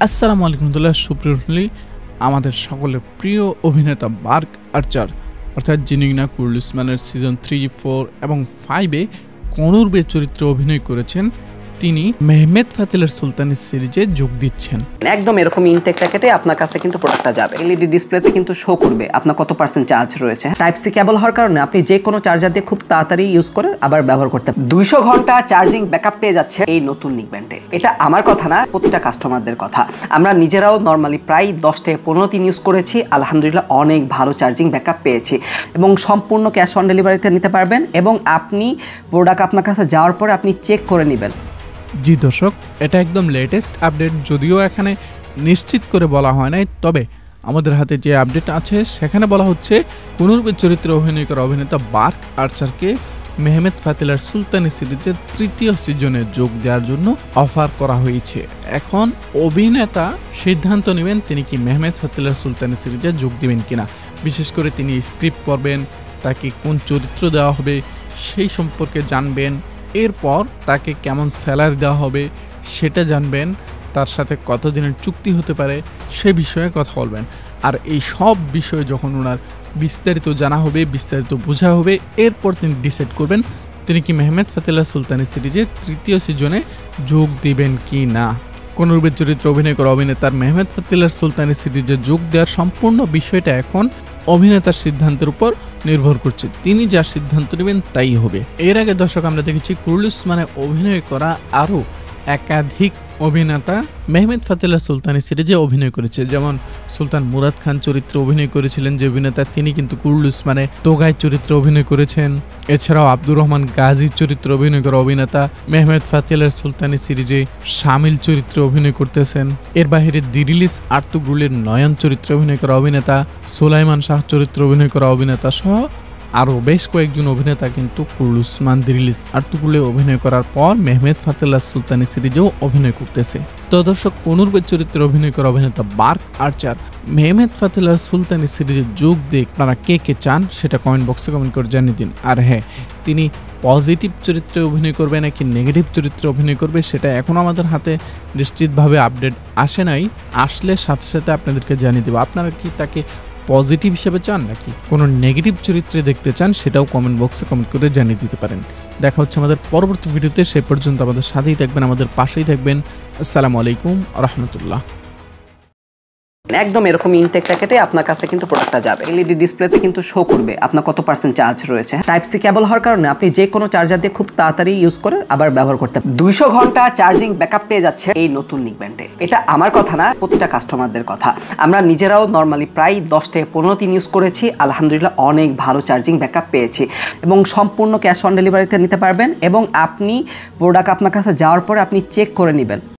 আসসালামু আলাইকুম সুপ্রিয় আমাদের সকলের প্রিয় অভিনেতা মার্ক আর্চার অর্থাৎ যিনি কিনা কুরুল ইসমানের সিজন 3, 4 এবং 5-এ কনুরবে চরিত্রে অভিনয় করেছেন, তিনি মেহমেদ ফাতিলের সুলতানি সিরিজে যোগ দিচ্ছেন। একদম এরকম ইনটেকটা কেটে আপনার কাছে কিন্তু প্রোডাক্টটা যাবে। এলইডি ডিসপ্লেতে কিন্তু শো করবে আপনার কত % চার্জ রয়েছে। টাইপ সি কেবল হওয়ার কারণে আপনি যে কোনো চার্জার দিয়ে খুব তাড়াতাড়ি ইউজ করে আবার ব্যবহার করতে পারেন। 200 ঘন্টা চার্জিং ব্যাকআপ পেয়ে যাচ্ছে এই নতুন নিক ব্যান্ডে। এটা আমার কথা না, প্রতিটা কাস্টমারদের কথা। আমরা নিজেরাও নরমালি প্রায় 10 থেকে 15 দিন ইউজ করেছি, আলহামদুলিল্লাহ অনেক ভালো চার্জিং ব্যাকআপ পেয়েছি এবং সম্পূর্ণ ক্যাশ অন ডেলিভারিতে নিতে পারবেন এবং আপনি প্রোডাক্ট আপনার কাছে যাওয়ার পরে আপনি চেক করে নেবেন। জি দর্শক, এটা একদম লেটেস্ট আপডেট, যদিও এখানে নিশ্চিত করে বলা হয় নাই, তবে আমাদের হাতে যে আপডেট আছে সেখানে বলা হচ্ছে কনুরবে চরিত্রে অভিনয় করা অভিনেতা মার্ক আর্চারকে মেহমেদ ফাতিলের সুলতানি সিরিজের 3য় সিজনে যোগ দেওয়ার জন্য অফার করা হয়েছে। এখন অভিনেতা সিদ্ধান্ত নেবেন তিনি কি মেহমেদ ফাতিলের সুলতানি সিরিজে যোগ দিবেন কিনা, বিশেষ করে তিনি স্ক্রিপ্ট করবেন, তাকে কোন চরিত্র দেওয়া হবে সেই সম্পর্কে জানবেন, এরপর তাকে কেমন স্যালারি দেওয়া হবে সেটা জানবেন, তার সাথে কতদিনের চুক্তি হতে পারে সে বিষয়ে কথা বলবেন। আর এই সব বিষয়ে যখন ওনার বিস্তারিত জানা হবে, বিস্তারিত বোঝা হবে, এরপর তিনি ডিসাইড করবেন তিনি কি মেহমেদ ফাতিলের সুলতানি সিরিজের 3য় সিজনে যোগ দিবেন কি না। কনুরবে চরিত্রে অভিনয় করা অভিনেতার মেহমেদ ফাতিলের সুলতানি সিরিজে যোগ দেওয়ার সম্পূর্ণ বিষয়টা এখন অভিনেতার সিদ্ধান্তের উপর নির্ভর করছে, তিনি যা সিদ্ধান্ত নেবেন তাই হবে। এর আগে দর্শক আমরা দেখেছি কুরুল ইসমানে অভিনয় করা আরও একাধিক অভিনেতা মেহমেদ ফাতিলের সুলতানি সিরিজে অভিনয় করেছে, যেমন সুলতান মুরাদ খান চরিত্রে অভিনয় করেছিলেন যে অভিনেতা, তিনি কিন্তু কুরুল ইসমানে তোগাই চরিত্রে অভিনয় করেছেন। এছাড়াও আব্দুর রহমান গাজী চরিত্রে অভিনয় করা অভিনেতা মেহমেদ ফাতিলের সুলতানি সিরিজে শামিল চরিত্রে অভিনয় করতেছেন। এর বাইরে দিরিলিস আর্তুগ্রুলের নয়ন চরিত্রে অভিনয় করা অভিনেতা, সোলাইমান শাহ চরিত্রে অভিনয় করা অভিনেতা সহ আরও বেশ কয়েকজন অভিনেতা কিন্তু কুরুল ইসমান দিরিলিস আর্তুগ্রুলে অভিনয় করার পর মেহমেদ ফাতিলের সুলতানি সিরিজেও অভিনয় করতেছে। তো দর্শক, কনুরবে চরিত্রে অভিনয় করা অভিনেতা মার্ক আর্চার মেহমেদ ফাতিলের সুলতানি সিরিজে যোগ দিয়ে আপনারা কে কে চান সেটা কমেন্ট বক্সে কমেন্ট করে জানিয়ে দিন। আর হ্যাঁ, তিনি পজিটিভ চরিত্রে অভিনয় করবে নাকি নেগেটিভ চরিত্রে অভিনয় করবে সেটা এখন আমাদের হাতে নিশ্চিতভাবে আপডেট আসে নাই, আসলে সাথে সাথে আপনাদেরকে জানিয়ে দেবো। আপনারা কি তাকে পজিটিভ হিসেবে চান নাকি কোনো নেগেটিভ চরিত্রে দেখতে চান সেটাও কমেন্ট বক্সে কমেন্ট করে জানিয়ে দিতে পারেন। দেখা হচ্ছে আমাদের পরবর্তী ভিডিওতে, সে পর্যন্ত আমাদের সাথেই থাকবেন, আমাদের পাশেই থাকবেন। আসসালামু আলাইকুম রহমতুল্লাহ। একদম এরকম ইনটেকটা কেটে আপনার কাছে কিন্তু প্রোডাক্টটা যাবে। এলইডি ডিসপ্লেতে কিন্তু শো করবে আপনার কত % চার্জ রয়েছে। টাইপ সি কেবল হওয়ার কারণে আপনি যে কোনো চার্জার দিয়ে খুব তাড়াতাড়ি ইউজ করে আবার ব্যবহার করতে পারেন। 200 ঘন্টা চার্জিং ব্যাকআপ পেয়ে যাচ্ছে এই নতুন নিক ব্যান্ডে। এটা আমার কথা না, প্রতিটা কাস্টমারদের কথা। আমরা নিজেরাও নরমালি প্রায় 10 থেকে 15 দিন ইউজ করেছি, আলহামদুলিল্লাহ অনেক ভালো চার্জিং ব্যাকআপ পেয়েছি এবং সম্পূর্ণ ক্যাশ অন ডেলিভারিতে নিতে পারবেন এবং আপনি প্রোডাক্ট আপনার কাছে যাওয়ার পরে আপনি চেক করে নেবেন।